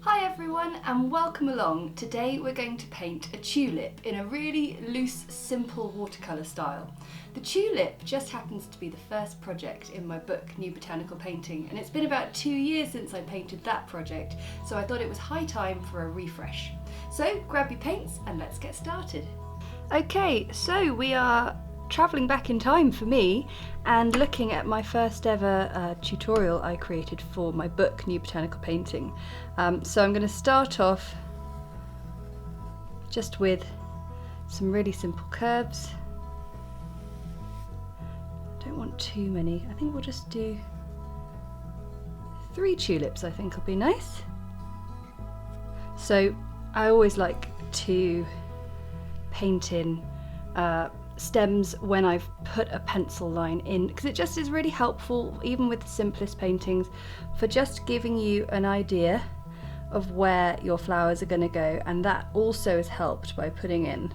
Hi everyone and welcome along. Today we're going to paint a tulip in a really loose, simple watercolour style. The tulip just happens to be the first project in my book, New Botanical Painting, and it's been about 2 years since I painted that project, so I thought it was high time for a refresh. So grab your paints and let's get started. Okay, so we are travelling back in time for me and looking at my first ever tutorial I created for my book New Botanical Painting. So I'm going to start off just with some really simple curves. Don't want too many. I think we'll just do 3 tulips. I think will be nice. So I always like to paint in stems when I've put a pencil line in, because it just is really helpful, even with the simplest paintings, for just giving you an idea of where your flowers are going to go, and that also is helped by putting in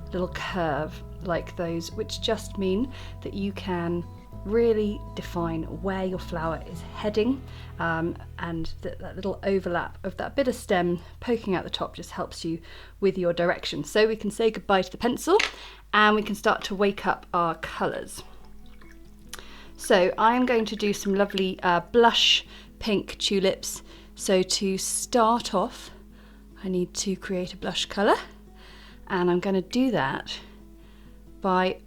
a little curve like those, which just mean that you can really define where your flower is heading, and that little overlap of that bit of stem poking out the top just helps you with your direction. So we can say goodbye to the pencil and we can start to wake up our colours. So I'm going to do some lovely blush pink tulips. So to start off, I need to create a blush colour, and I'm going to do that by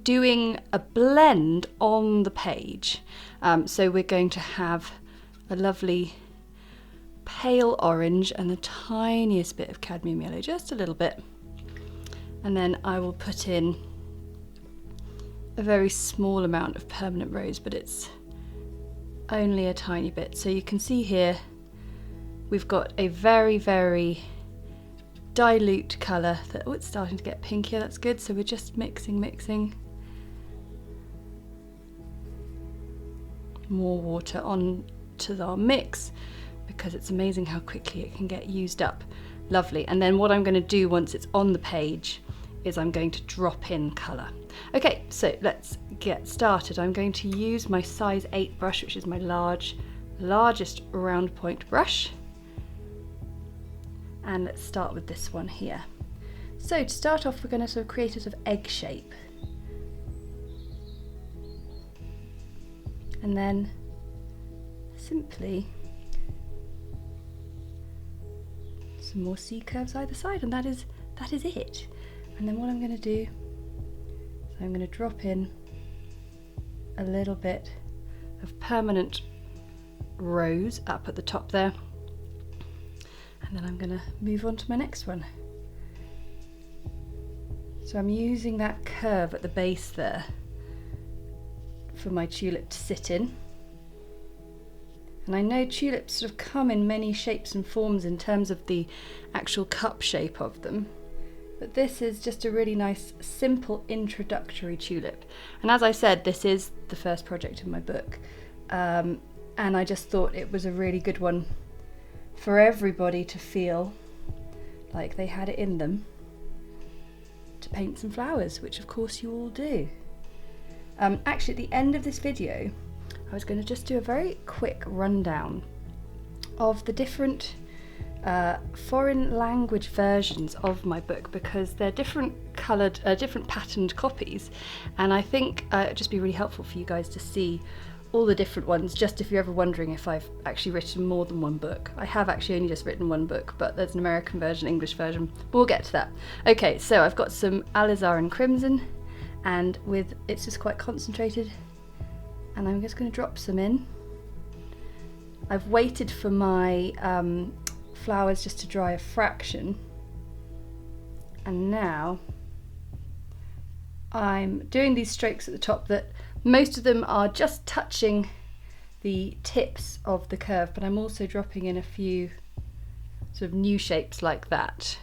doing a blend on the page. So we're going to have a lovely pale orange and the tiniest bit of cadmium yellow, just a little bit. And then I will put in a very small amount of permanent rose, but it's only a tiny bit. So you can see here we've got a very, very dilute colour that, oh, it's starting to get pinkier, that's good. So we're just mixing. More water on to our mix, because it's amazing how quickly it can get used up. Lovely. And then what I'm going to do once it's on the page is I'm going to drop in colour. Okay, so let's get started. I'm going to use my size 8 brush, which is my largest round point brush. And let's start with this one here. So to start off, we're going to sort of create a sort of egg shape. And then simply some more C curves either side, and that is it. And then what I'm going to do is I'm going to drop in a little bit of permanent rose up at the top there, and then I'm going to move on to my next one. So I'm using that curve at the base there for my tulip to sit in. And I know tulips sort of come in many shapes and forms in terms of the actual cup shape of them, but this is just a really nice simple introductory tulip. And as I said, this is the first project in my book, and I just thought it was a really good one for everybody to feel like they had it in them to paint some flowers, which of course you all do. Actually, at the end of this video, I was going to just do a very quick rundown of the different foreign language versions of my book, because they're different coloured, different patterned copies, and I think it'd just be really helpful for you guys to see all the different ones, just if you're ever wondering if I've actually written more than one book. I have actually only just written one book, but there's an American version, English version, but we'll get to that. Okay, so I've got some Alizarin Crimson, and it's just quite concentrated, and I'm just going to drop some in. I've waited for my flowers just to dry a fraction, and now I'm doing these strokes at the top that most of them are just touching the tips of the curve, but I'm also dropping in a few sort of new shapes like that.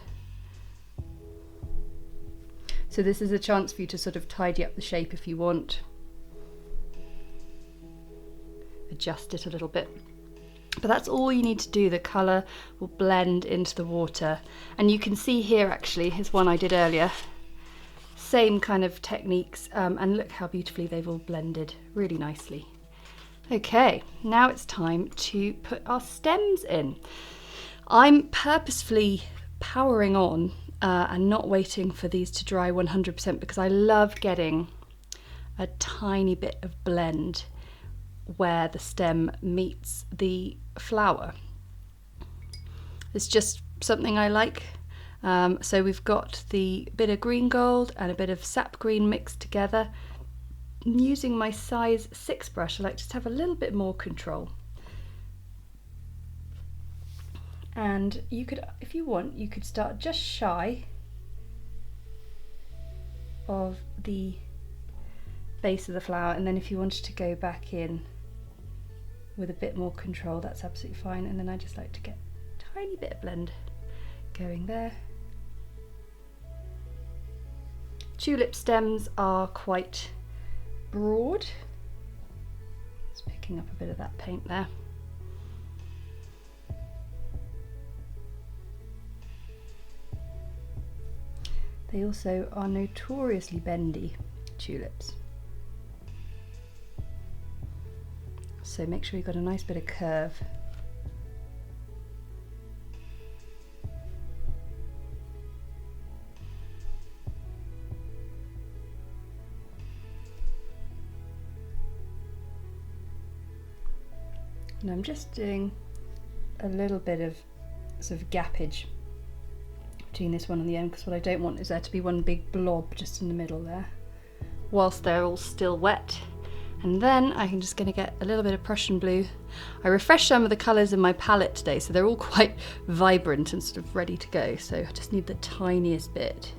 So this is a chance for you to sort of tidy up the shape if you want. Adjust it a little bit. But that's all you need to do. The colour will blend into the water. And you can see here, actually, here's one I did earlier. Same kind of techniques, and look how beautifully they've all blended really nicely. Okay, now it's time to put our stems in. I'm purposefully powering on and not waiting for these to dry 100% because I love getting a tiny bit of blend where the stem meets the flower. It's just something I like. So we've got the bit of green gold and a bit of sap green mixed together. Using my size 6 brush, I like to just have a little bit more control. And you could, if you want, you could start just shy of the base of the flower, and then if you wanted to go back in with a bit more control, that's absolutely fine. And then I just like to get a tiny bit of blend going there. Tulip stems are quite broad. Just picking up a bit of that paint there. They also are notoriously bendy, tulips. So make sure you've got a nice bit of curve. And I'm just doing a little bit of sort of gappage between this one and the end, because what I don't want is there to be one big blob just in the middle there, whilst they're all still wet. And then I'm just going to get a little bit of Prussian Blue. I refreshed some of the colours in my palette today, so they're all quite vibrant and sort of ready to go. So I just need the tiniest bit.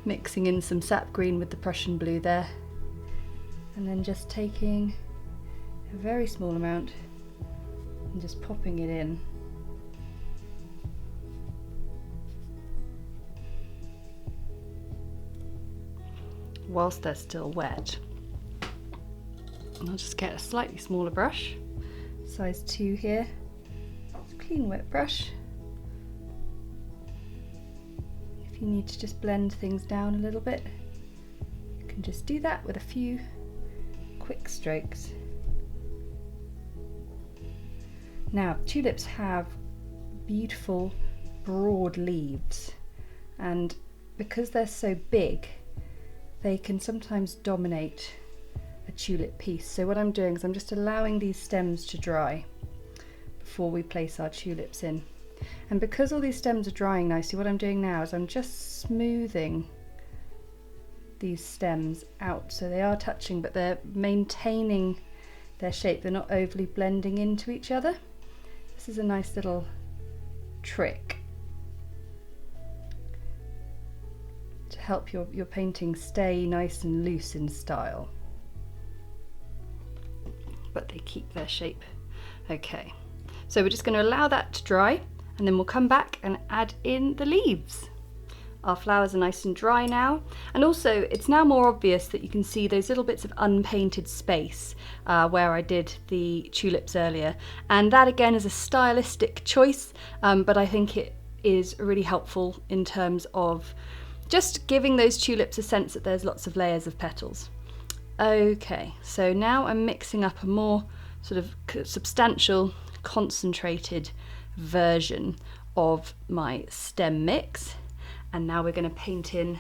Mixing in some Sap Green with the Prussian Blue there. And then just taking a very small amount and just popping it in. Whilst they're still wet. And I'll just get a slightly smaller brush, size 2 here, clean wet brush. If you need to just blend things down a little bit, you can just do that with a few quick strokes. Now, tulips have beautiful broad leaves, and because they're so big, they can sometimes dominate a tulip piece. So what I'm doing is I'm just allowing these stems to dry before we place our tulips in. And because all these stems are drying nicely, what I'm doing now is I'm just smoothing these stems out so they are touching, but they're maintaining their shape. They're not overly blending into each other. This is a nice little trick to help your painting stay nice and loose in style, but they keep their shape. Okay, so we're just going to allow that to dry, and then we'll come back and add in the leaves. Our flowers are nice and dry now, and also it's now more obvious that you can see those little bits of unpainted space where I did the tulips earlier, and that again is a stylistic choice, but I think it is really helpful in terms of just giving those tulips a sense that there's lots of layers of petals. Okay, so now I'm mixing up a more sort of substantial, concentrated version of my stem mix, and now we're going to paint in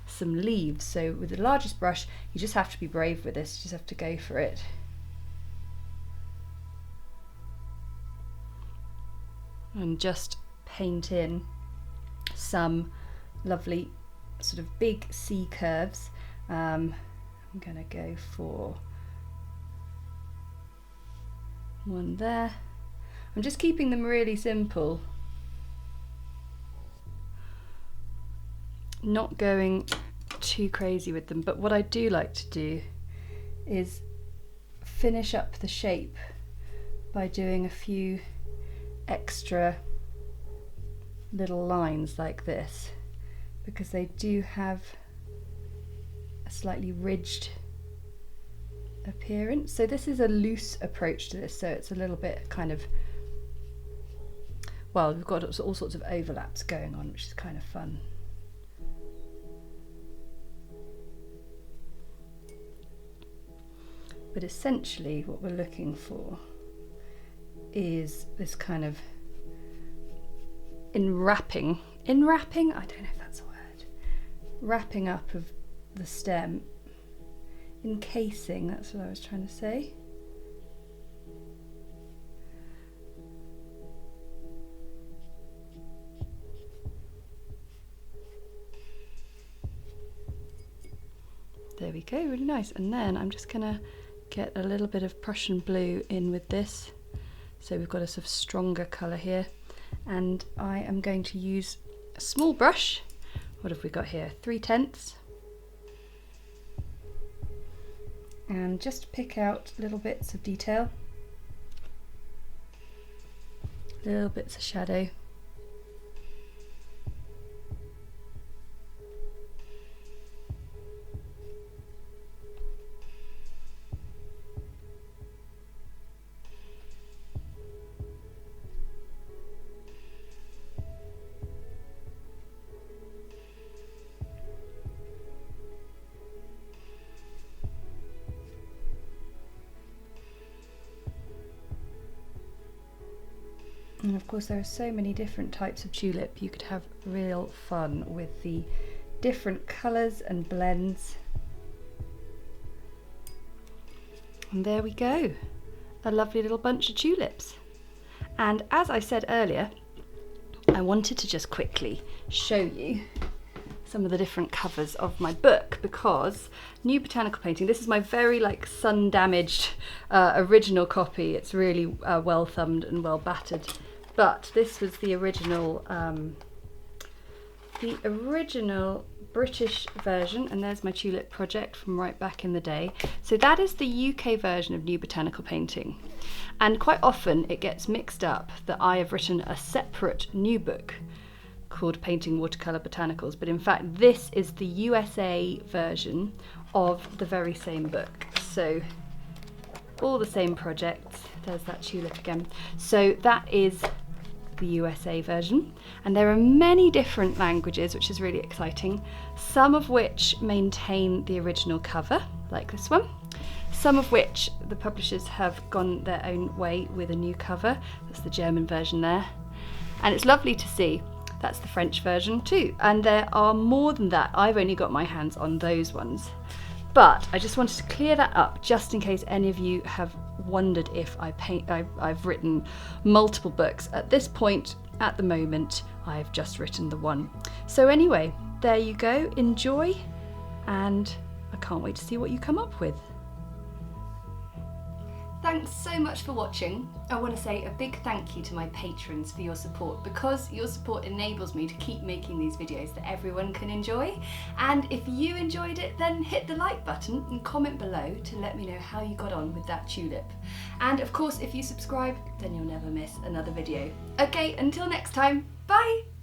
some leaves. So with the largest brush, you just have to be brave with this, you just have to go for it. And just paint in some lovely sort of big C curves. I'm going to go for one there. I'm just keeping them really simple, not going too crazy with them, but what I do like to do is finish up the shape by doing a few extra little lines like this, because they do have a slightly ridged appearance. So this is a loose approach to this, so it's a little bit kind of, well, we've got all sorts of overlaps going on, which is kind of fun. But essentially what we're looking for is this kind of enwrapping, I don't know if that's a word, wrapping up of the stem, encasing, that's what I was trying to say. There we go, really nice. And then I'm just gonna get a little bit of Prussian Blue in with this. So we've got a sort of stronger colour here. And I am going to use a small brush. What have we got here? 3/10. And just pick out little bits of detail. Little bits of shadow. And of course there are so many different types of tulip. You could have real fun with the different colours and blends. And there we go, a lovely little bunch of tulips. And as I said earlier, I wanted to just quickly show you some of the different covers of my book, because New Botanical Painting, this is my very sun damaged original copy. It's really well thumbed and well battered, but this was the original British version, and there's my tulip project from right back in the day. So that is the UK version of New Botanical Painting, and quite often it gets mixed up that I have written a separate new book called Painting Watercolour Botanicals, but in fact this is the USA version of the very same book. So all the same projects. There's that tulip again. So that is the USA version, and there are many different languages, which is really exciting, some of which maintain the original cover, like this one, some of which the publishers have gone their own way with a new cover. That's the German version there, and it's lovely to see. That's the French version too, and there are more than that. I've only got my hands on those ones, but I just wanted to clear that up just in case any of you have wondered if I've written multiple books. At this point, at the moment, I've just written the one. So anyway, there you go, enjoy, and I can't wait to see what you come up with. Thanks so much for watching. I want to say a big thank you to my patrons for your support, because your support enables me to keep making these videos that everyone can enjoy. And if you enjoyed it, then hit the like button and comment below to let me know how you got on with that tulip. And of course, if you subscribe, then you'll never miss another video. Okay, until next time, bye!